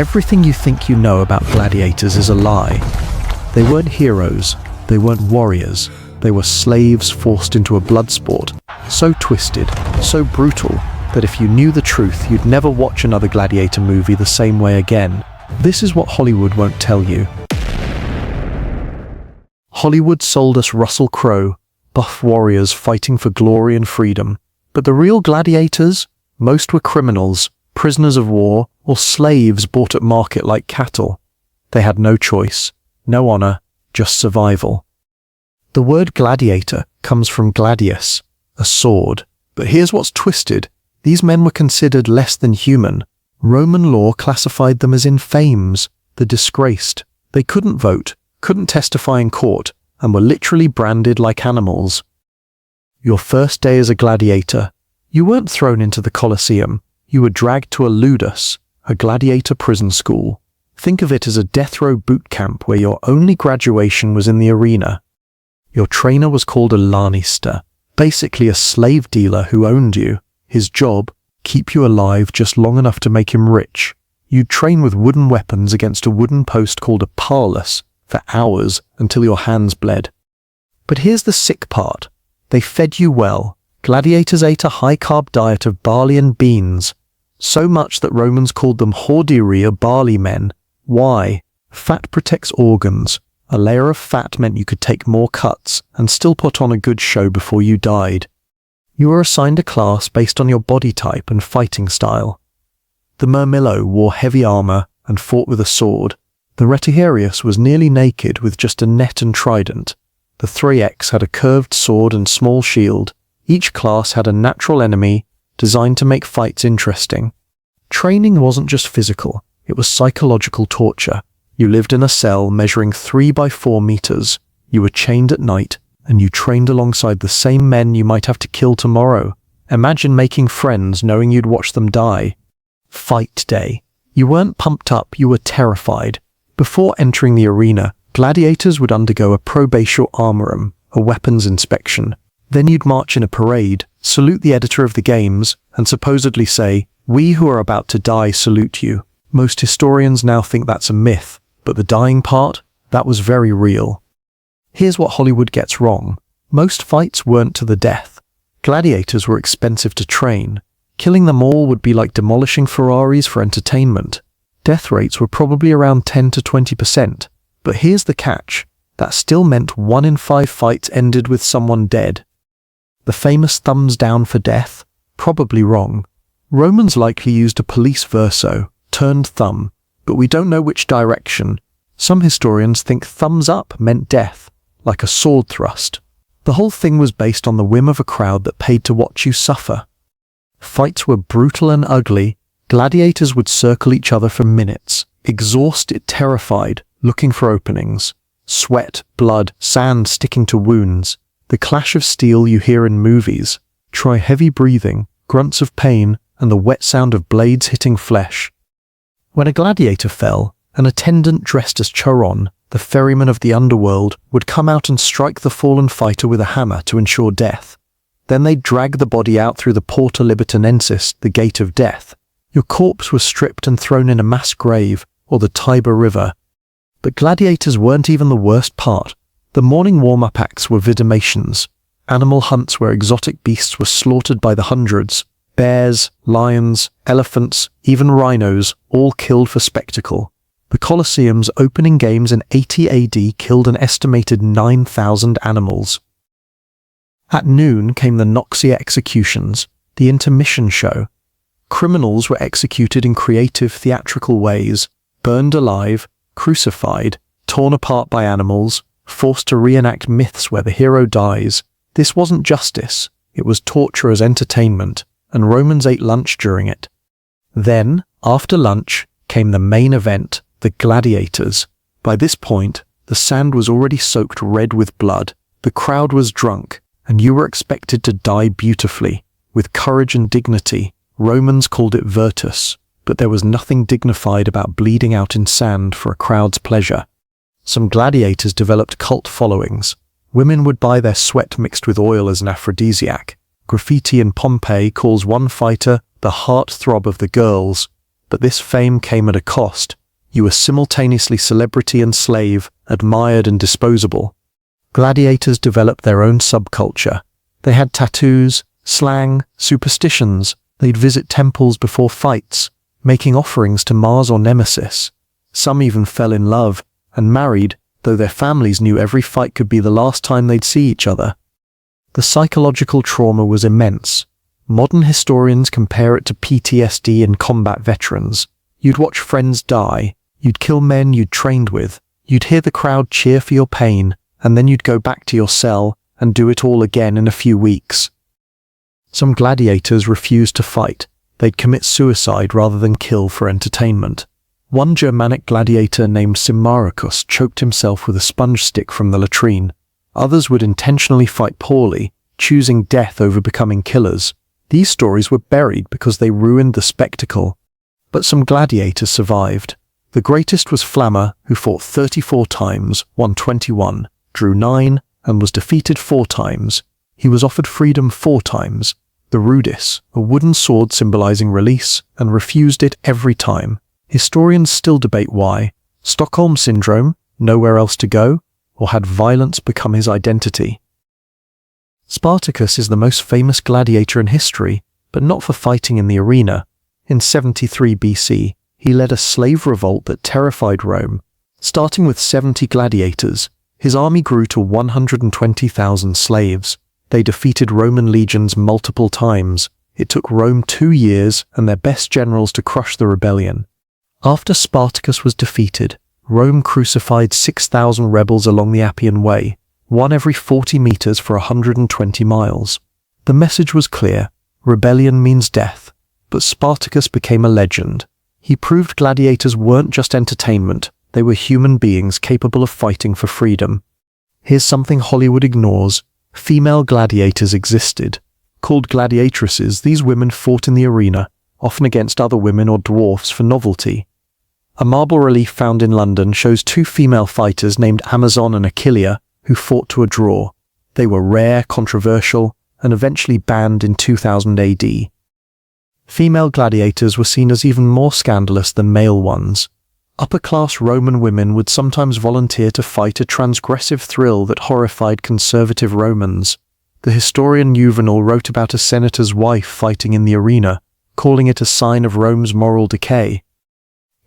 Everything you think you know about gladiators is a lie. They weren't heroes, they weren't warriors, they were slaves forced into a blood sport, so twisted, so brutal, that if you knew the truth, you'd never watch another Gladiator movie the same way again. This is what Hollywood won't tell you. Hollywood sold us Russell Crowe, buff warriors fighting for glory and freedom. But the real gladiators? Most were criminals, prisoners of war, or slaves bought at market like cattle. They had no choice, no honor, just survival. The word gladiator comes from gladius, a sword. But here's what's twisted. These men were considered less than human. Roman law classified them as infames, the disgraced. They couldn't vote, couldn't testify in court, and were literally branded like animals. Your first day as a gladiator, you weren't thrown into the Colosseum. You were dragged to a ludus, a gladiator prison school. Think of it as a death row boot camp where your only graduation was in the arena. Your trainer was called a lanista, basically a slave dealer who owned you. His job, keep you alive just long enough to make him rich. You'd train with wooden weapons against a wooden post called a parlus for hours until your hands bled. But here's the sick part. They fed you well. Gladiators ate a high-carb diet of barley and beans, so much that Romans called them hordearii, or barley men. Why? Fat protects organs. A layer of fat meant you could take more cuts and still put on a good show before you died. You were assigned a class based on your body type and fighting style. The Murmillo wore heavy armor and fought with a sword. The Retiarius was nearly naked with just a net and trident. The 3X had a curved sword and small shield. Each class had a natural enemy designed to make fights interesting. Training wasn't just physical, it was psychological torture. You lived in a cell measuring 3 by 4 meters. You were chained at night, and you trained alongside the same men you might have to kill tomorrow. Imagine making friends knowing you'd watch them die. Fight day. You weren't pumped up, you were terrified. Before entering the arena, gladiators would undergo a probatio armorum, a weapons inspection. Then you'd march in a parade, salute the editor of the games, and supposedly say, "We who are about to die salute you." Most historians now think that's a myth, but the dying part, that was very real. Here's what Hollywood gets wrong. Most fights weren't to the death. Gladiators were expensive to train. Killing them all would be like demolishing Ferraris for entertainment. Death rates were probably around 10 to 20%. But here's the catch. That still meant 1 in 5 fights ended with someone dead. The famous thumbs down for death? Probably wrong. Romans likely used a police verso, turned thumb, but we don't know which direction. Some historians think thumbs up meant death, like a sword thrust. The whole thing was based on the whim of a crowd that paid to watch you suffer. Fights were brutal and ugly. Gladiators would circle each other for minutes, exhausted, terrified, looking for openings. Sweat, blood, sand sticking to wounds. The clash of steel you hear in movies. Try heavy breathing, grunts of pain, and the wet sound of blades hitting flesh. When a gladiator fell, an attendant dressed as Charon, the ferryman of the underworld, would come out and strike the fallen fighter with a hammer to ensure death. Then they'd drag the body out through the Porta Libitonensis, the gate of death. Your corpse was stripped and thrown in a mass grave, or the Tiber River. But gladiators weren't even the worst part. The morning warm-up acts were vidimations, animal hunts where exotic beasts were slaughtered by the hundreds. Bears, lions, elephants, even rhinos, all killed for spectacle. The Colosseum's opening games in 80 AD killed an estimated 9,000 animals. At noon came the Noxia executions, the intermission show. Criminals were executed in creative theatrical ways, burned alive, crucified, torn apart by animals, forced to reenact myths where the hero dies. This wasn't justice, it was torture as entertainment, and Romans ate lunch during it. Then, after lunch, came the main event, the gladiators. By this point, the sand was already soaked red with blood, the crowd was drunk, and you were expected to die beautifully, with courage and dignity. Romans called it virtus, but there was nothing dignified about bleeding out in sand for a crowd's pleasure. Some gladiators developed cult followings. Women would buy their sweat mixed with oil as an aphrodisiac. Graffiti in Pompeii calls one fighter the heart-throb of the girls. But this fame came at a cost. You were simultaneously celebrity and slave, admired and disposable. Gladiators developed their own subculture. They had tattoos, slang, superstitions. They'd visit temples before fights, making offerings to Mars or Nemesis. Some even fell in love and married, though their families knew every fight could be the last time they'd see each other. The psychological trauma was immense. Modern historians compare it to PTSD in combat veterans. You'd watch friends die, you'd kill men you'd trained with, you'd hear the crowd cheer for your pain, and then you'd go back to your cell and do it all again in a few weeks. Some gladiators refused to fight. They'd commit suicide rather than kill for entertainment. One Germanic gladiator named Spartacus choked himself with a sponge stick from the latrine. Others would intentionally fight poorly, choosing death over becoming killers. These stories were buried because they ruined the spectacle. But some gladiators survived. The greatest was Flamma, who fought 34 times, won 21, drew 9, and was defeated 4 times. He was offered freedom 4 times. The ludus, a wooden sword symbolizing release, and refused it every time. Historians still debate why. Stockholm Syndrome, nowhere else to go, or had violence become his identity? Spartacus is the most famous gladiator in history, but not for fighting in the arena. In 73 BC, he led a slave revolt that terrified Rome. Starting with 70 gladiators, his army grew to 120,000 slaves. They defeated Roman legions multiple times. It took Rome 2 years and their best generals to crush the rebellion. After Spartacus was defeated, Rome crucified 6,000 rebels along the Appian Way, one every 40 meters for 120 miles. The message was clear: rebellion means death. But Spartacus became a legend. He proved gladiators weren't just entertainment, they were human beings capable of fighting for freedom. Here's something Hollywood ignores: female gladiators existed. Called gladiatresses, these women fought in the arena, often against other women or dwarfs for novelty. A marble relief found in London shows 2 female fighters named Amazon and Achillea who fought to a draw. They were rare, controversial, and eventually banned in 2000 AD. Female gladiators were seen as even more scandalous than male ones. Upper-class Roman women would sometimes volunteer to fight a transgressive thrill that horrified conservative Romans. The historian Juvenal wrote about a senator's wife fighting in the arena, calling it a sign of Rome's moral decay.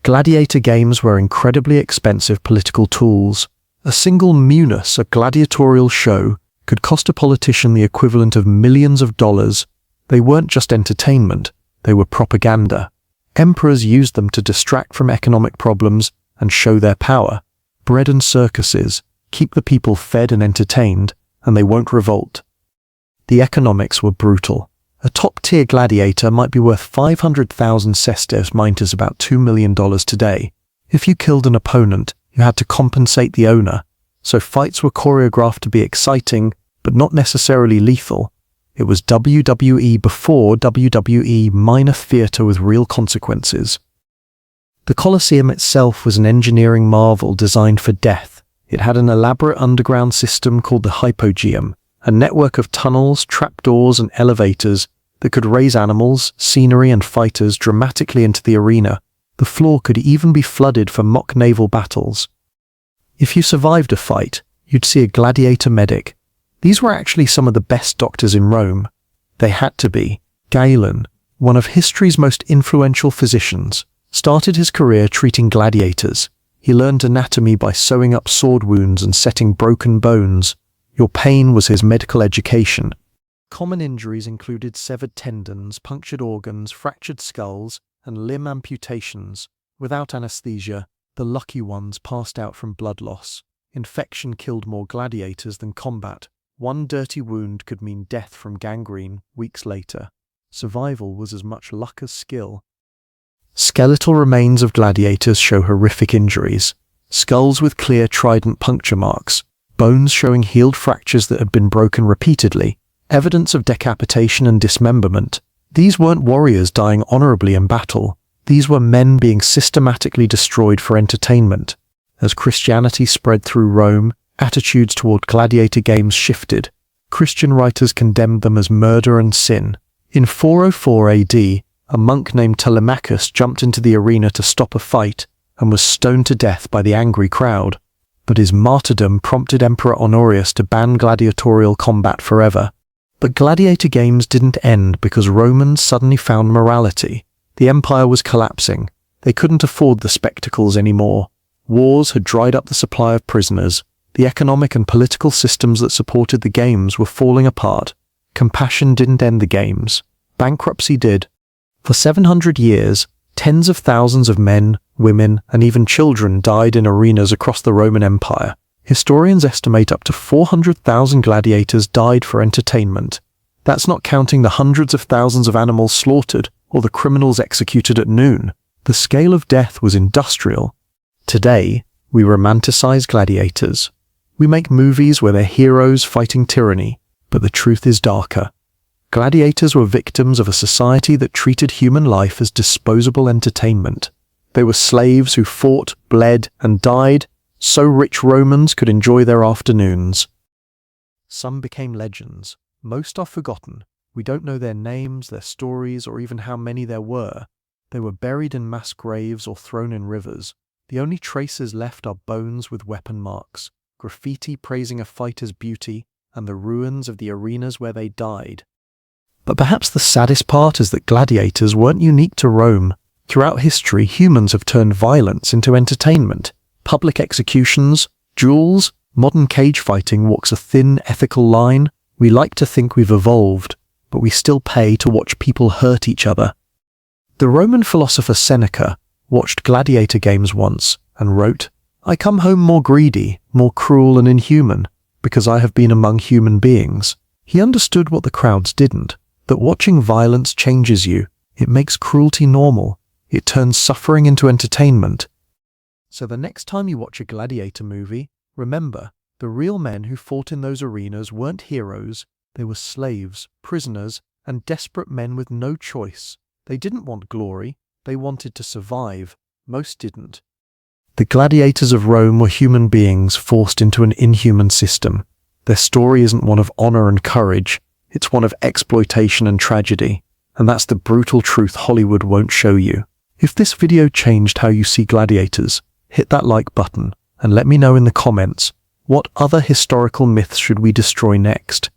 Gladiator games were incredibly expensive political tools. A single munus, a gladiatorial show, could cost a politician the equivalent of millions of dollars. They weren't just entertainment, they were propaganda. Emperors used them to distract from economic problems and show their power. Bread and circuses keep the people fed and entertained, and they won't revolt. The economics were brutal. A top-tier gladiator might be worth 500,000 sesterces, about $2 million today. If you killed an opponent, you had to compensate the owner, so fights were choreographed to be exciting, but not necessarily lethal. It was WWE before WWE, minor theatre with real consequences. The Colosseum itself was an engineering marvel designed for death. It had an elaborate underground system called the hypogeum, a network of tunnels, trapdoors, and elevators that could raise animals, scenery, and fighters dramatically into the arena. The floor could even be flooded for mock naval battles. If you survived a fight, you'd see a gladiator medic. These were actually some of the best doctors in Rome. They had to be. Galen, one of history's most influential physicians, started his career treating gladiators. He learned anatomy by sewing up sword wounds and setting broken bones. Your pain was his medical education. Common injuries included severed tendons, punctured organs, fractured skulls, and limb amputations. Without anesthesia, the lucky ones passed out from blood loss. Infection killed more gladiators than combat. One dirty wound could mean death from gangrene weeks later. Survival was as much luck as skill. Skeletal remains of gladiators show horrific injuries. Skulls with clear trident puncture marks, bones showing healed fractures that had been broken repeatedly, evidence of decapitation and dismemberment. These weren't warriors dying honorably in battle. These were men being systematically destroyed for entertainment. As Christianity spread through Rome, attitudes toward gladiator games shifted. Christian writers condemned them as murder and sin. In 404 AD, a monk named Telemachus jumped into the arena to stop a fight and was stoned to death by the angry crowd. But his martyrdom prompted Emperor Honorius to ban gladiatorial combat forever. But gladiator games didn't end because Romans suddenly found morality. The empire was collapsing. They couldn't afford the spectacles anymore. Wars had dried up the supply of prisoners. The economic and political systems that supported the games were falling apart. Compassion didn't end the games. Bankruptcy did. For 700 years, tens of thousands of men, women, and even children died in arenas across the Roman Empire. Historians estimate up to 400,000 gladiators died for entertainment. That's not counting the hundreds of thousands of animals slaughtered or the criminals executed at noon. The scale of death was industrial. Today, we romanticize gladiators. We make movies where they're heroes fighting tyranny, but the truth is darker. Gladiators were victims of a society that treated human life as disposable entertainment. They were slaves who fought, bled, and died so rich Romans could enjoy their afternoons. Some became legends. Most are forgotten. We don't know their names, their stories, or even how many there were. They were buried in mass graves or thrown in rivers. The only traces left are bones with weapon marks, graffiti praising a fighter's beauty, and the ruins of the arenas where they died. But perhaps the saddest part is that gladiators weren't unique to Rome. Throughout history, humans have turned violence into entertainment. Public executions, duels, modern cage fighting walks a thin ethical line. We like to think we've evolved, but we still pay to watch people hurt each other. The Roman philosopher Seneca watched gladiator games once and wrote, "I come home more greedy, more cruel and inhuman, because I have been among human beings." He understood what the crowds didn't, that watching violence changes you. It makes cruelty normal. It turns suffering into entertainment. So the next time you watch a gladiator movie, remember, the real men who fought in those arenas weren't heroes. They were slaves, prisoners, and desperate men with no choice. They didn't want glory. They wanted to survive. Most didn't. The gladiators of Rome were human beings forced into an inhuman system. Their story isn't one of honor and courage. It's one of exploitation and tragedy. And that's the brutal truth Hollywood won't show you. If this video changed how you see gladiators, hit that like button and let me know in the comments, what other historical myths should we destroy next?